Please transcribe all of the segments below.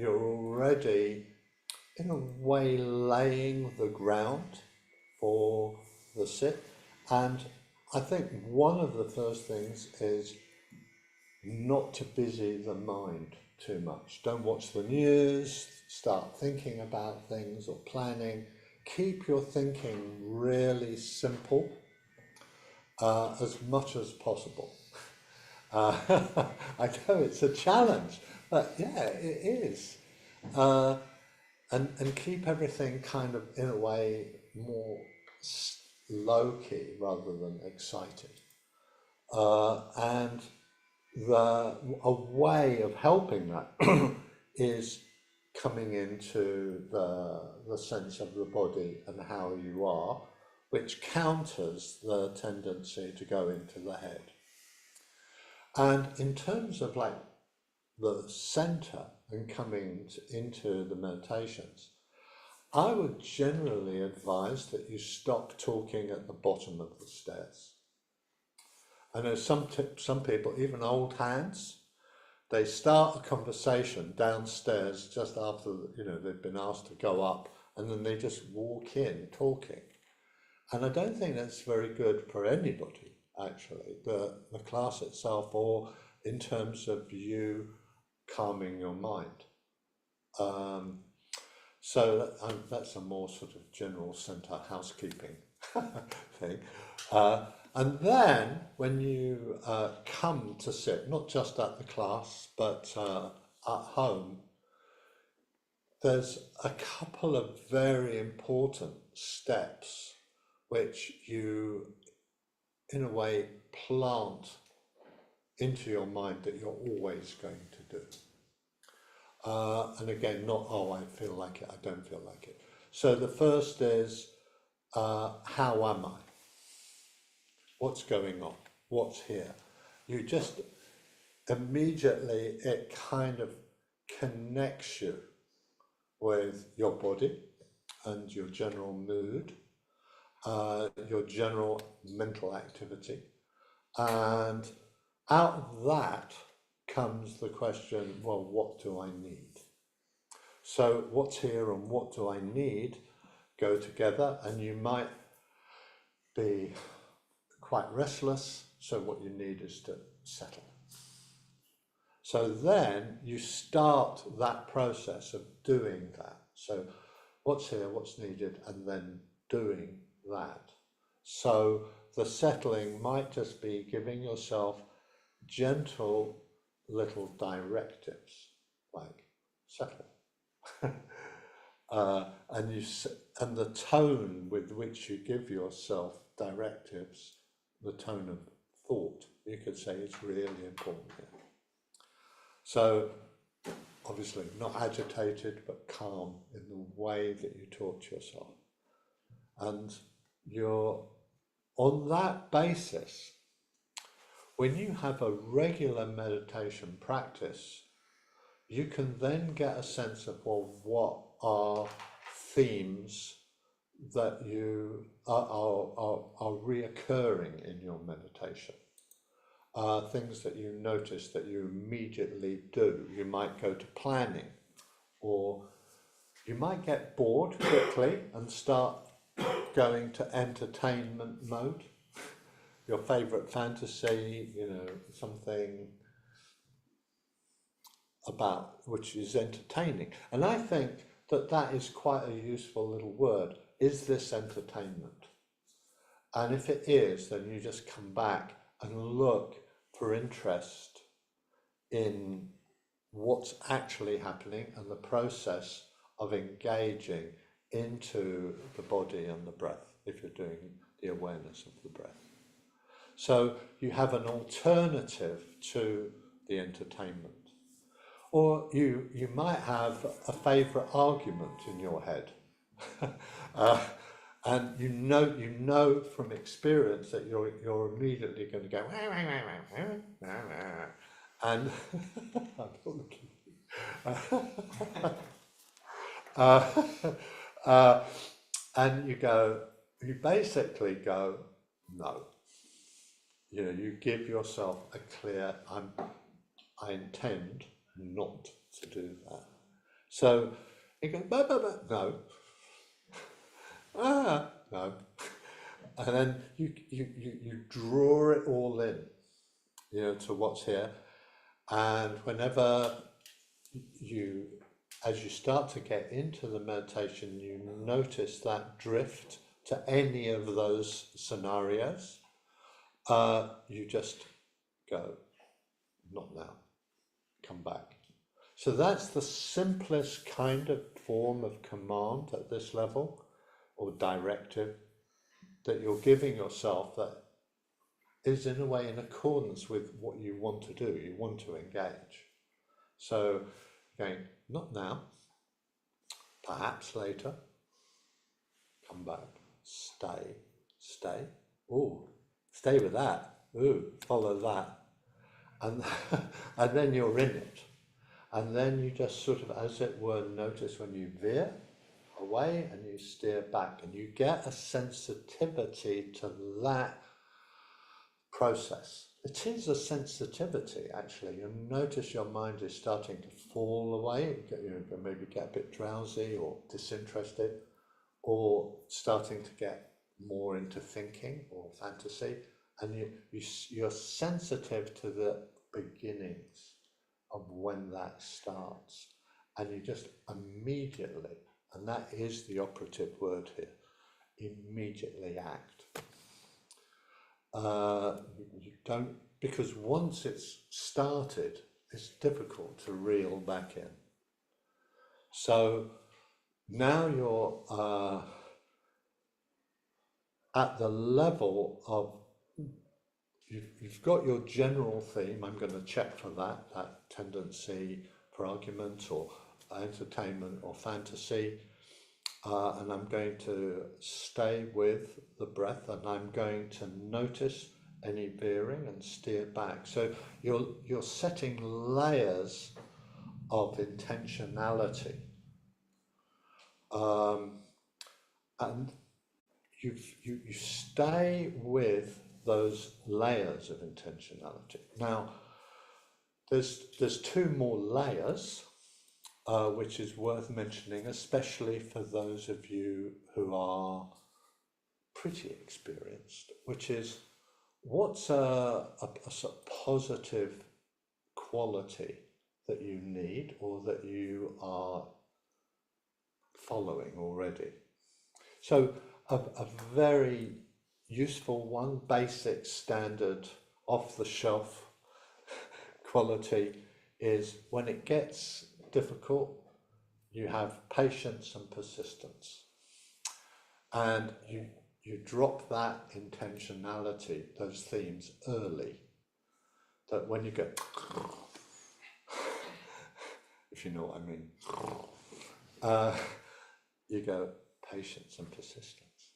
you're already, in a way, laying the ground for the sit. And I think one of the first things is not to busy the mind too much. Don't watch the news, start thinking about things or planning. Keep your thinking really simple, as much as possible. I know it's a challenge, but yeah, it is. And keep everything kind of, in a way, more low-key rather than excited. And a way of helping that is coming into the sense of the body and how you are, which counters the tendency to go into the head. And in terms of like the center and coming into the meditations, I would generally advise that you stop talking at the bottom of the stairs. I know some people, even old hands, they start a conversation downstairs just after they've been asked to go up, and then they just walk in talking. And I don't think that's very good for anybody, actually, the class itself, or in terms of you calming your mind. So that's a more sort of general centre housekeeping thing. And then when you come to sit, not just at the class, but at home, there's a couple of very important steps which you, in a way, plant into your mind that you're always going to do. And again, not, oh, I feel like it, I don't feel like it. So the first is, how am I? What's going on? What's here? You just immediately, it kind of connects you with your body and your general mood, your general mental activity. And out of that comes the question, well, what do I need? So what's here and what do I need go together, and you might be quite restless, so what you need is to settle. So then you start that process of doing that. So what's here, what's needed, and then doing that. So the settling might just be giving yourself gentle little directives, like settle. And the tone with which you give yourself directives, the tone of thought, you could say, is really important here. So obviously not agitated, but calm in the way that you talk to yourself. And you're on that basis, when you have a regular meditation practice, you can then get a sense of, well, what are themes that you are reoccurring in your meditation. Things that you notice that you immediately do. You might go to planning, or you might get bored quickly and start going to entertainment mode. Your favorite fantasy, something about which is entertaining. And I think that is quite a useful little word. Is this entertainment? And if it is, then you just come back and look for interest in what's actually happening and the process of engaging into the body and the breath, if you're doing the awareness of the breath. So you have an alternative to the entertainment. Or you might have a favourite argument in your head. And you know from experience that you're immediately going to go and and you basically go no. You give yourself a clear I intend not to do that. So you go, bah, bah, bah, no, no. And then you draw it all in, to what's here. And whenever you, as you start to get into the meditation, you notice that drift to any of those scenarios, you just go, not now, come back. So that's the simplest kind of form of command at this level, or directive, that you're giving yourself, that is in a way in accordance with what you want to do, you want to engage. So going, not now, perhaps later, come back, stay, ooh, stay with that, ooh, follow that. And, and then you're in it. And then you just sort of, as it were, notice when you veer away and you steer back, and you get a sensitivity to that process. It is a sensitivity, actually. You notice your mind is starting to fall away, you maybe get a bit drowsy or disinterested, or starting to get more into thinking or fantasy, and you're sensitive to the beginnings of when that starts, and you just immediately, and that is the operative word here, immediately act. You don't, because once it's started, it's difficult to reel back in. So now you're at the level of, you've got your general theme. I'm going to check for that tendency for argument or entertainment or fantasy, and I'm going to stay with the breath, and I'm going to notice any veering and steer back. So you're setting layers of intentionality, and you stay with those layers of intentionality. Now, there's two more layers, which is worth mentioning, especially for those of you who are pretty experienced, which is, what's a positive quality that you need or that you are following already? So a very useful one, basic, standard, off-the-shelf quality is, when it gets difficult, you have patience and persistence, and you drop that intentionality, those themes, early, that when you go, if you know what I mean, you go, patience and persistence,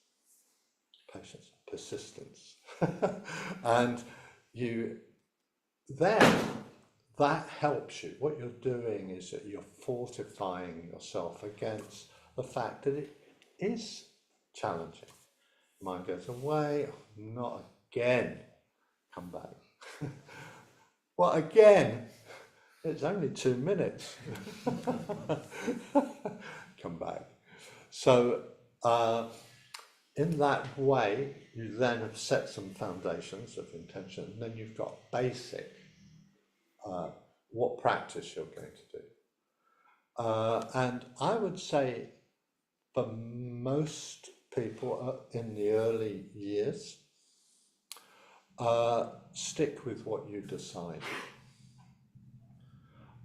patience and persistence. And then that helps you. What you're doing is that you're fortifying yourself against the fact that it is challenging. Mind goes away, not again, come back. Well, again, it's only 2 minutes. Come back. So in that way, you then have set some foundations of intention, and then you've got basic, what practice you're going to do. And I would say for most people in the early years, stick with what you decide.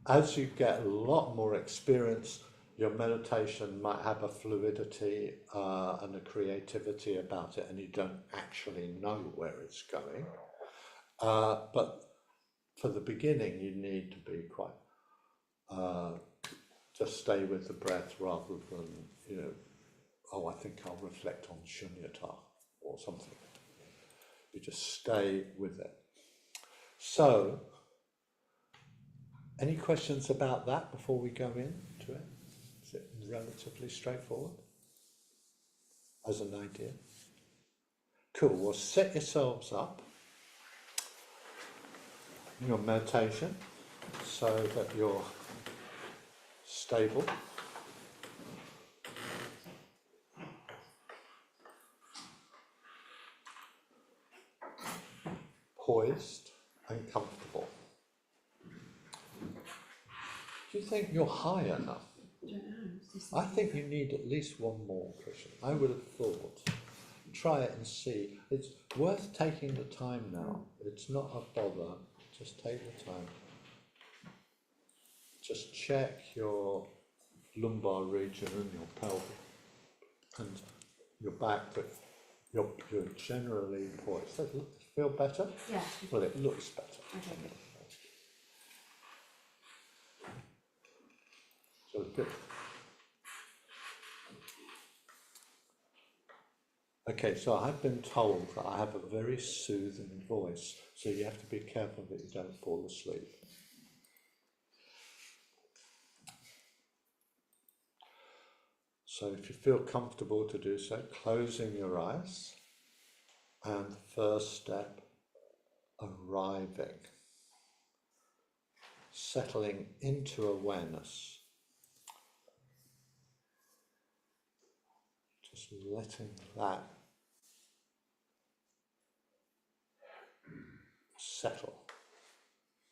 As you get a lot more experience, your meditation might have a fluidity and a creativity about it, and you don't actually know where it's going. But for the beginning, you need to be quite, just stay with the breath rather than, I think I'll reflect on shunyata or something. You just stay with it. So, any questions about that before we go into it? Is it relatively straightforward as an idea? Cool, well, set yourselves up in your meditation so that you're stable. poised and comfortable. Do you think you're high enough? I don't know. I think you need at least one more cushion. I would have thought. Try it and see. It's worth taking the time now. It's not a bother. Just take the time. Just check your lumbar region and your pelvic and your back, that you're generally poised. Does it feel better? Yeah. Well, it looks better. Okay, good. So good. Okay, so I've been told that I have a very soothing voice, so you have to be careful that you don't fall asleep. So if you feel comfortable to do so, closing your eyes, and the first step, arriving, settling into awareness, just letting that settle.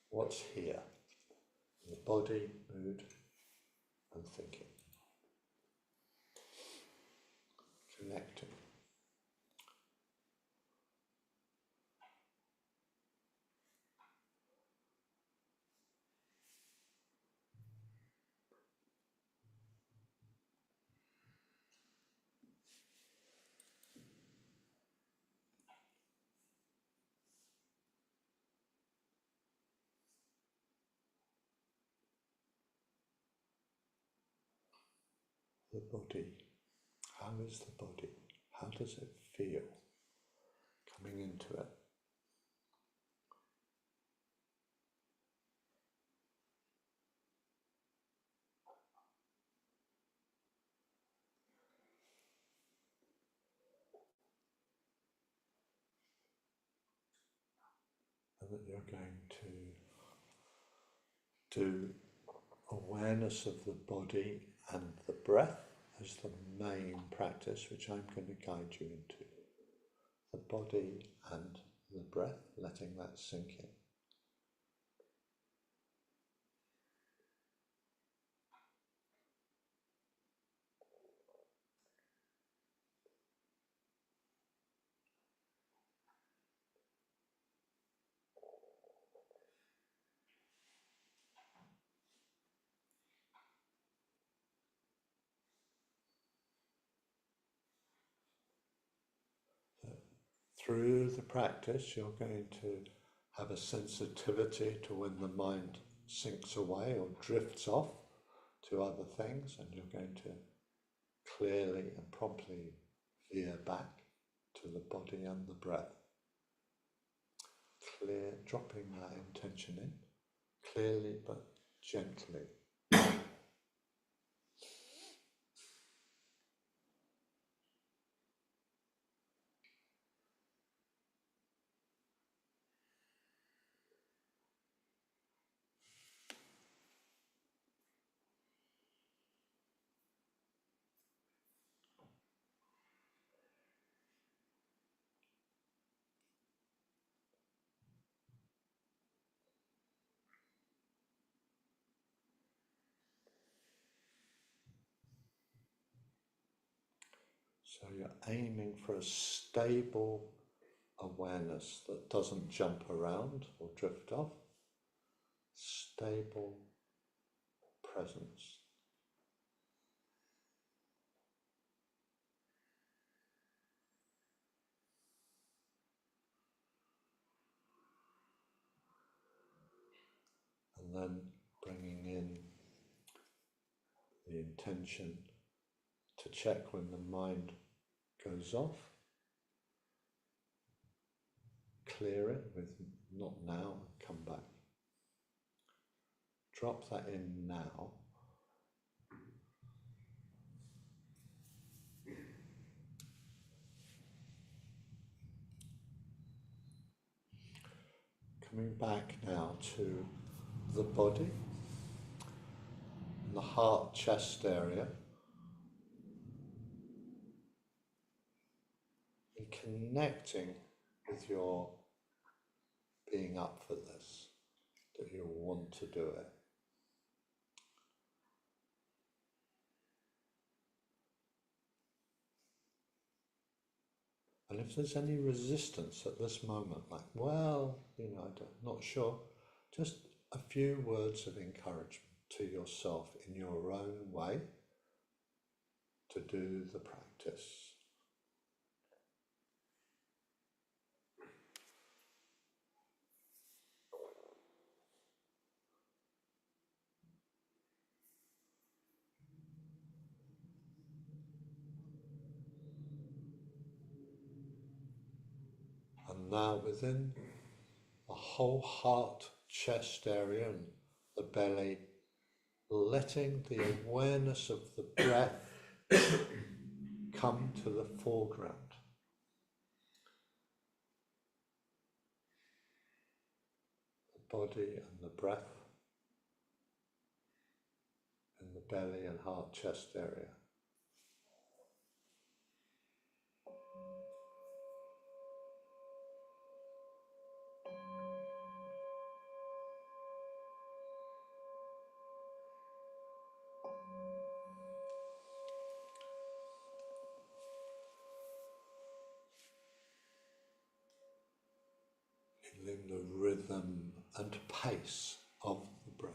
What's here? The body, mood, and thinking. Connecting. The body. How is the body? How does it feel coming into it? And that you're going to do awareness of the body and the breath as the main practice, which I'm going to guide you into. The body and the breath, letting that sink in. Through the practice, you're going to have a sensitivity to when the mind sinks away or drifts off to other things, and you're going to clearly and promptly veer back to the body and the breath. Clear, dropping that intention in, clearly but gently. So you're aiming for a stable awareness that doesn't jump around or drift off. Stable presence. And then bringing in the intention to check when the mind goes off. Clear it with not now and come back. Drop that in now. Coming back now to the body, the heart, chest area, and connecting with your being up for this, that you want to do it. And if there's any resistance at this moment, like, well, I'm not sure, just a few words of encouragement to yourself in your own way to do the practice. And now within the whole heart, chest area and the belly, letting the awareness of the breath come to the foreground. The body and the breath in the belly and heart, chest area. Feeling the rhythm and pace of the breath.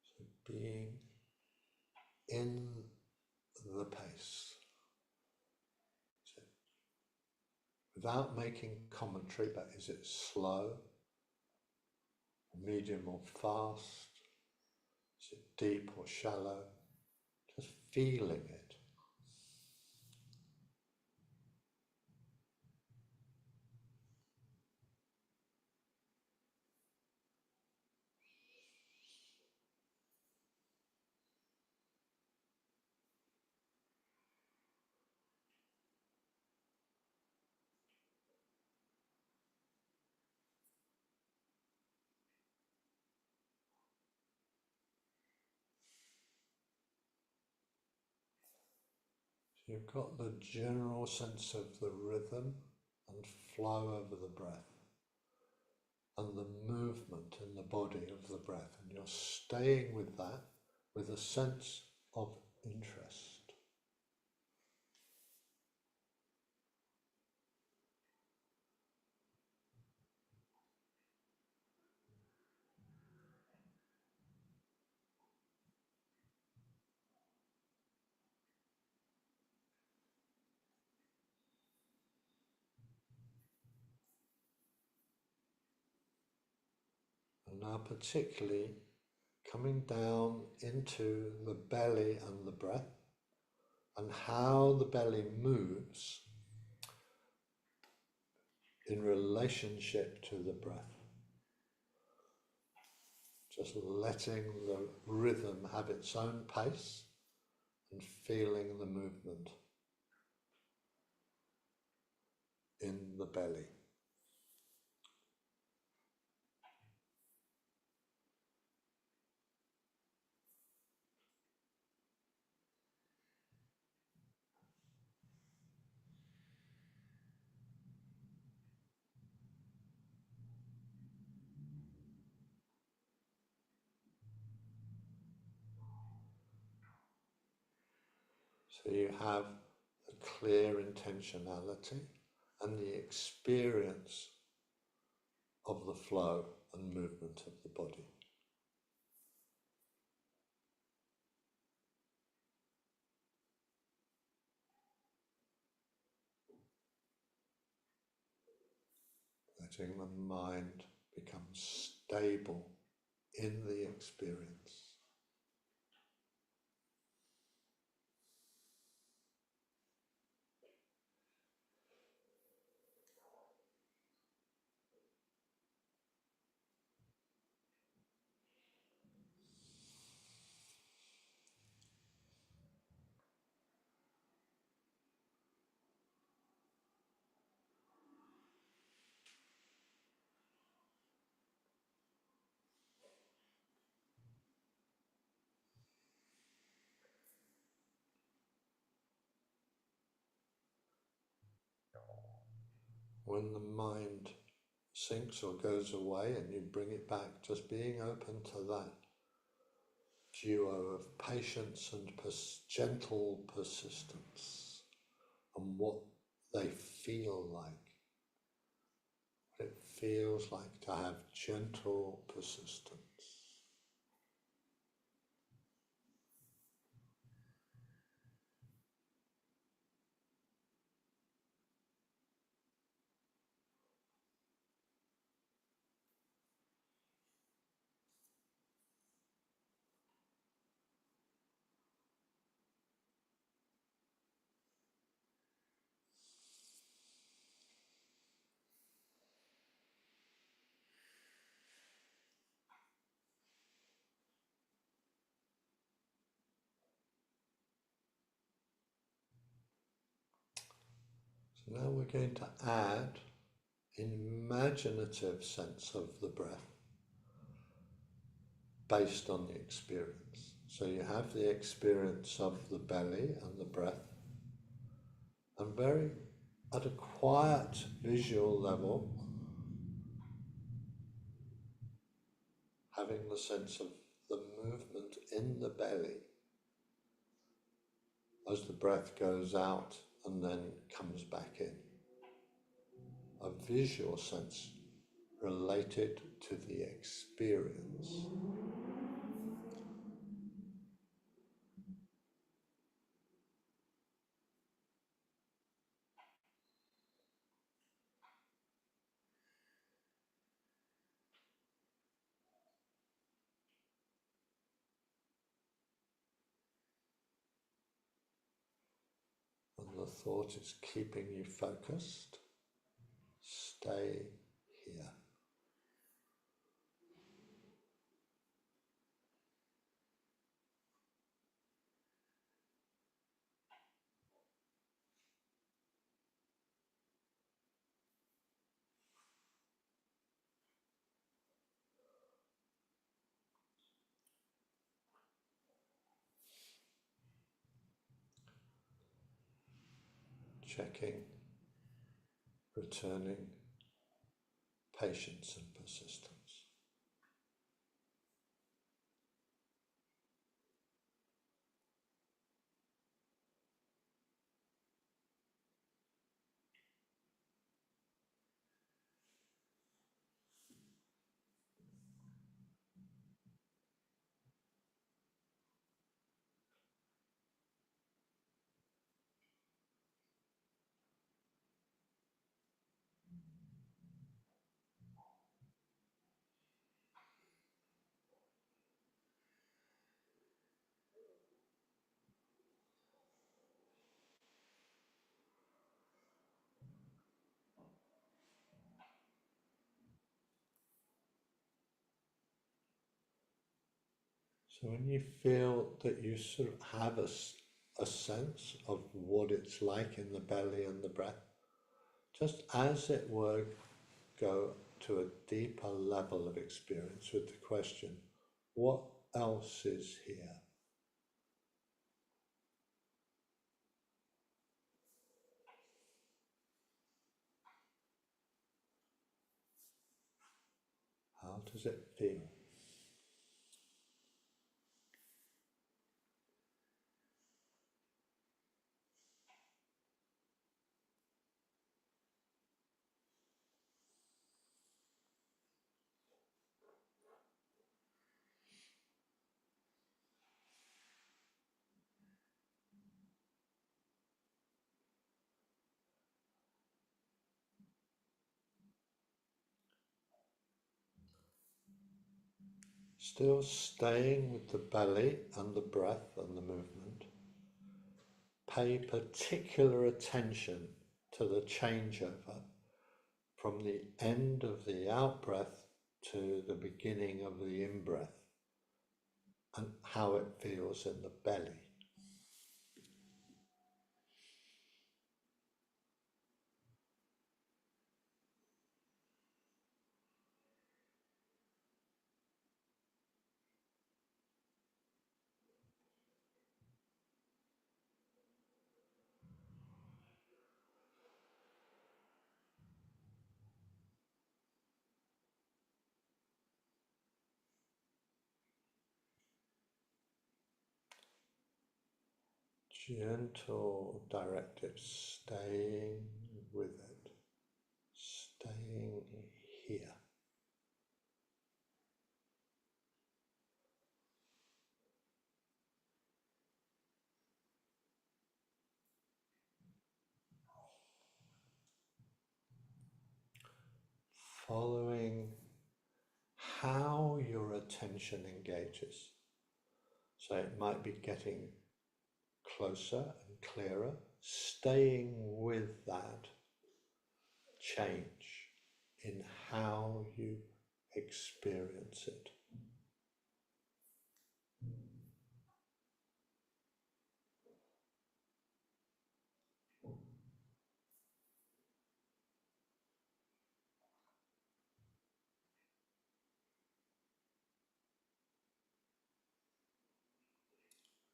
So being in the pace. So without making commentary, but is it slow, medium or fast? Is it deep or shallow? Just feeling it. So you've got the general sense of the rhythm and flow over the breath and the movement in the body of the breath, and you're staying with that with a sense of interest. And now particularly coming down into the belly and the breath, and how the belly moves in relationship to the breath. Just letting the rhythm have its own pace and feeling the movement in the belly. So you have the clear intentionality and the experience of the flow and movement of the body. Letting the mind become stable in the experience. when the mind sinks or goes away and you bring it back, just being open to that duo of patience and gentle persistence and what they feel like. It feels like to have gentle persistence. So now we're going to add an imaginative sense of the breath based on the experience. So you have the experience of the belly and the breath, and very at a quiet visual level, having the sense of the movement in the belly as the breath goes out and then comes back in. A visual sense related to the experience. And the thought is keeping you focused. Stay here. Checking, returning, patience and persistence. So when you feel that you sort of have a sense of what it's like in the belly and the breath, just as it were, go to a deeper level of experience with the question, what else is here? How does it feel? Still staying with the belly and the breath and the movement, pay particular attention to the changeover from the end of the out-breath to the beginning of the in-breath and how it feels in the belly. gentle directive, staying with it, staying here. Following how your attention engages. So it might be getting closer and clearer, staying with that change in how you experience it.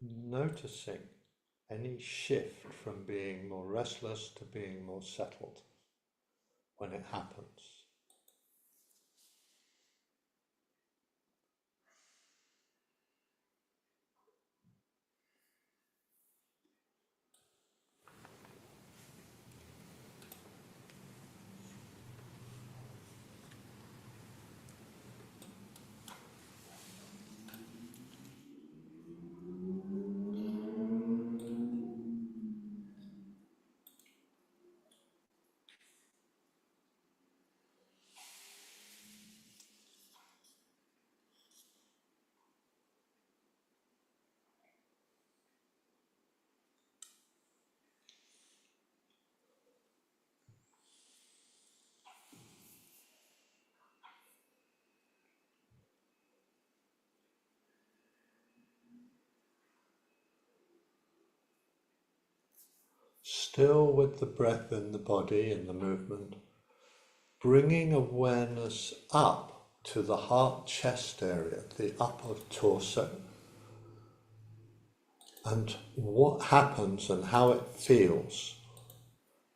Noticing any shift from being more restless to being more settled when it happens. Still with the breath in the body and the movement, bringing awareness up to the heart-chest area, the upper torso, and what happens and how it feels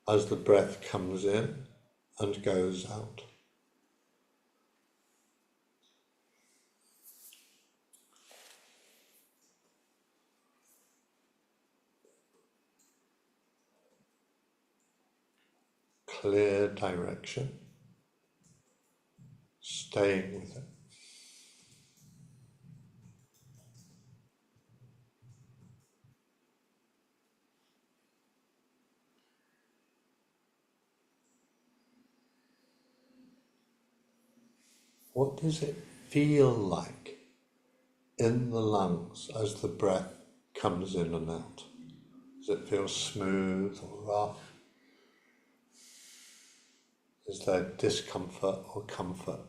as the breath comes in and goes out. Clear direction, staying with it. What does it feel like in the lungs as the breath comes in and out? Does it feel smooth or rough? Is there discomfort or comfort?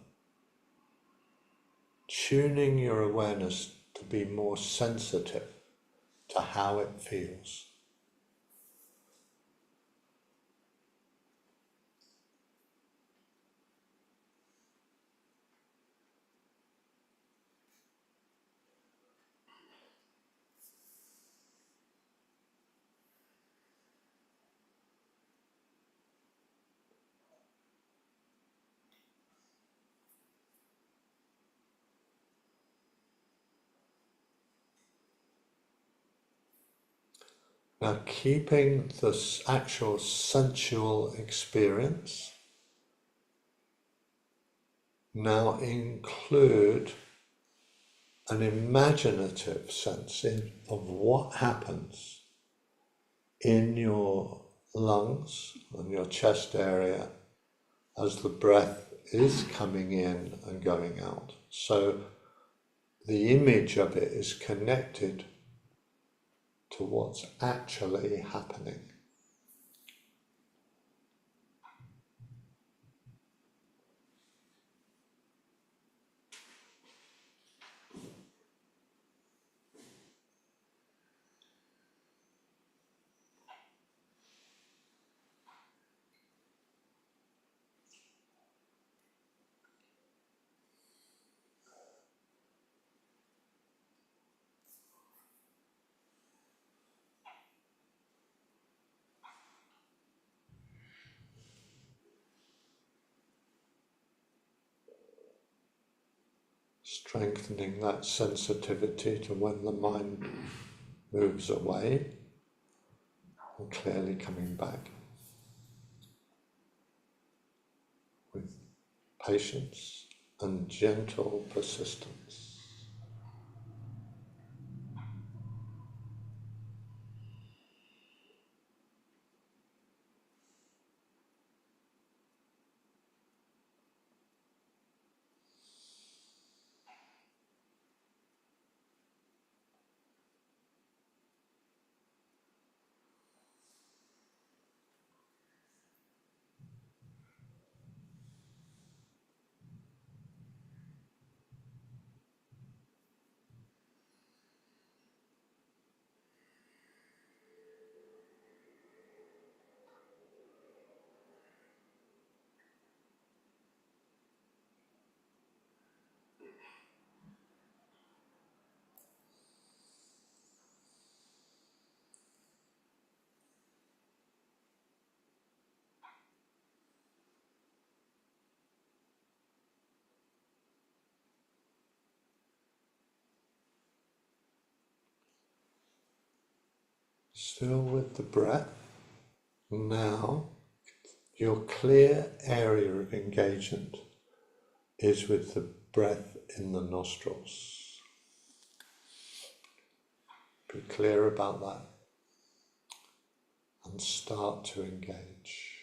Tuning your awareness to be more sensitive to how it feels. Now, keeping this actual sensual experience, now include an imaginative sense of what happens in your lungs and your chest area as the breath is coming in and going out. So the image of it is connected to what's actually happening. Strengthening that sensitivity to when the mind moves away, and clearly coming back with patience and gentle persistence. Still with the breath. Now, your clear area of engagement is with the breath in the nostrils. Be clear about that and start to engage.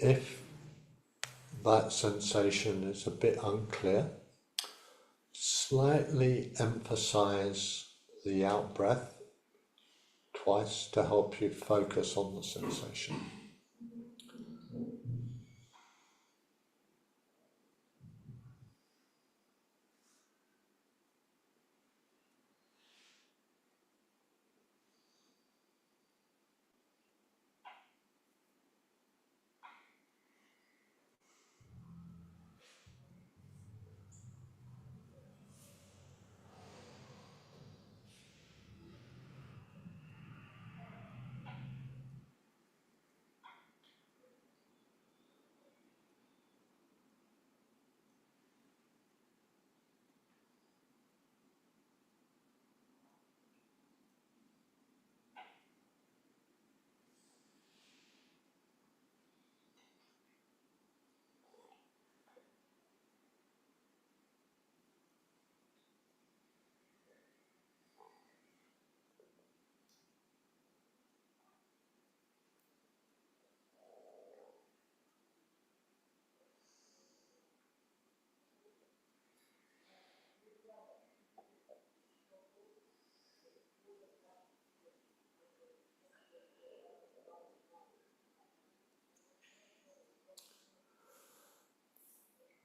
If that sensation is a bit unclear, slightly emphasize the out breath twice to help you focus on the sensation.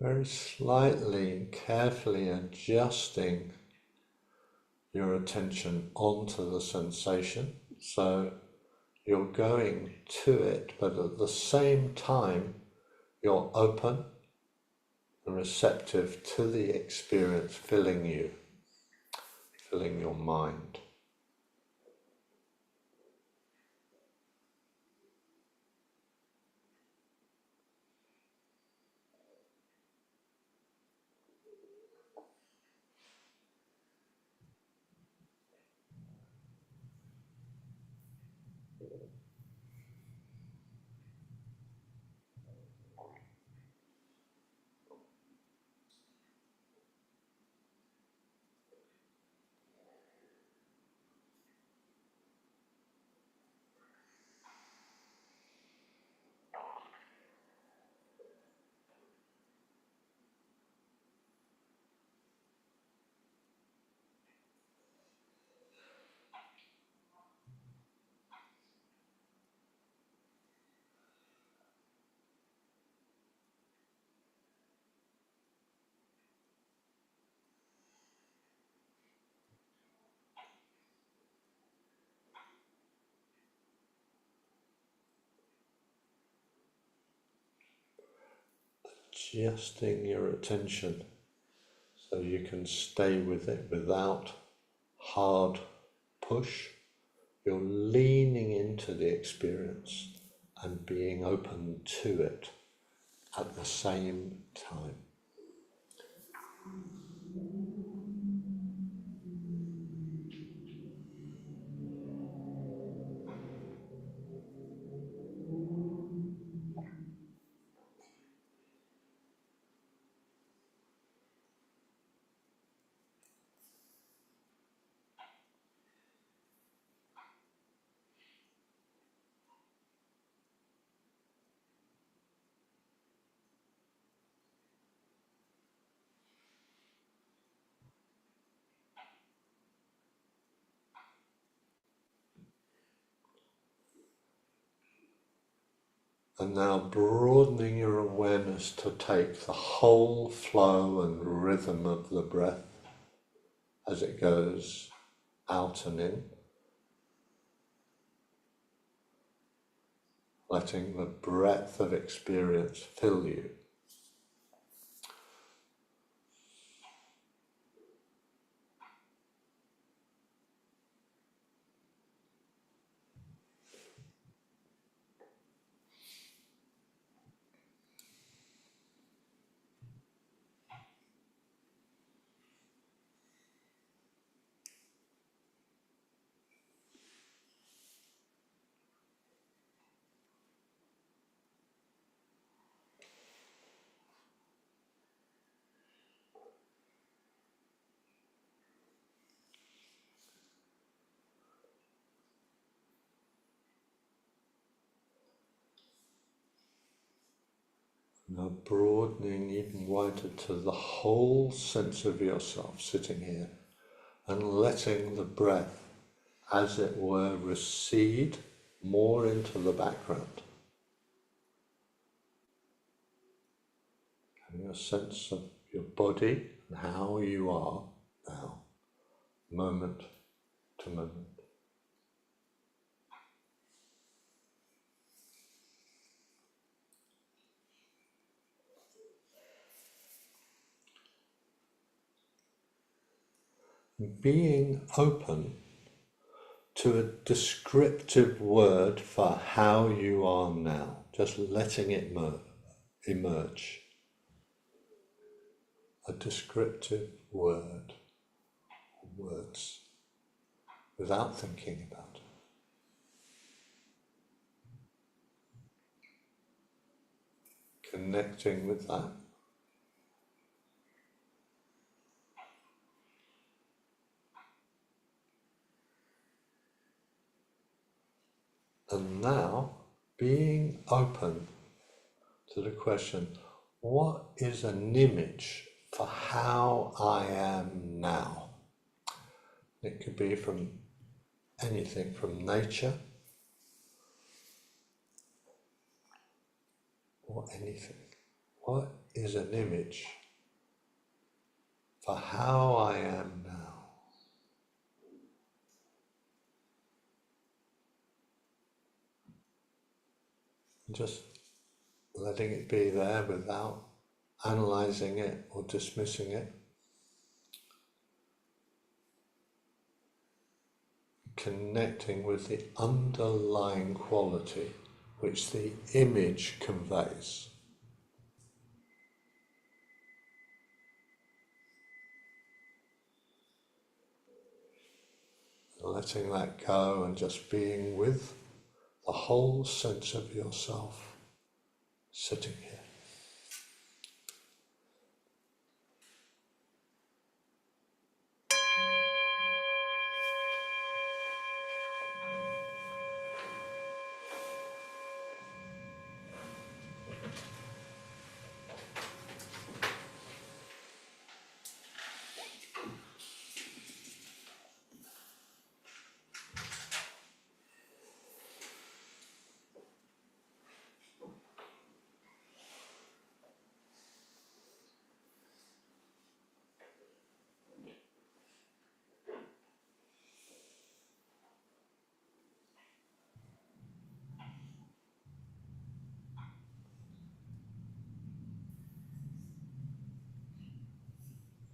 Very slightly and carefully adjusting your attention onto the sensation. So you're going to it, but at the same time, you're open and receptive to the experience filling you, filling your mind. adjusting your attention so you can stay with it without hard push. You're leaning into the experience and being open to it at the same time. And now broadening your awareness to take the whole flow and rhythm of the breath as it goes out and in, letting the breadth of experience fill you. Now broadening even wider to the whole sense of yourself sitting here and letting the breath, as it were, recede more into the background. Having a sense of your body and how you are now, moment to moment. Being open to a descriptive word for how you are now, just letting it emerge. A descriptive word, words, without thinking about it. Connecting with that. And now, being open to the question, what is an image for how I am now? It could be from anything from nature or anything. What is an image for how I am now? Just letting it be there without analysing it or dismissing it. Connecting with the underlying quality which the image conveys. Letting that go and just being with the whole sense of yourself sitting here.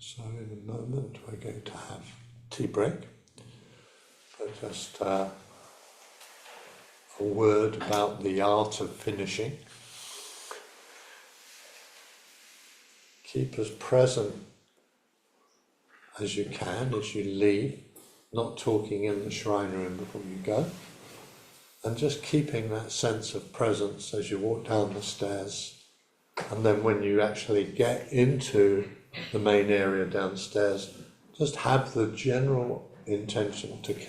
So in a moment we're going to have tea break. But just a word about the art of finishing. Keep as present as you can as you leave, not talking in the shrine room before you go, and just keeping that sense of presence as you walk down the stairs. And then when you actually get into the main area downstairs, just have the general intention to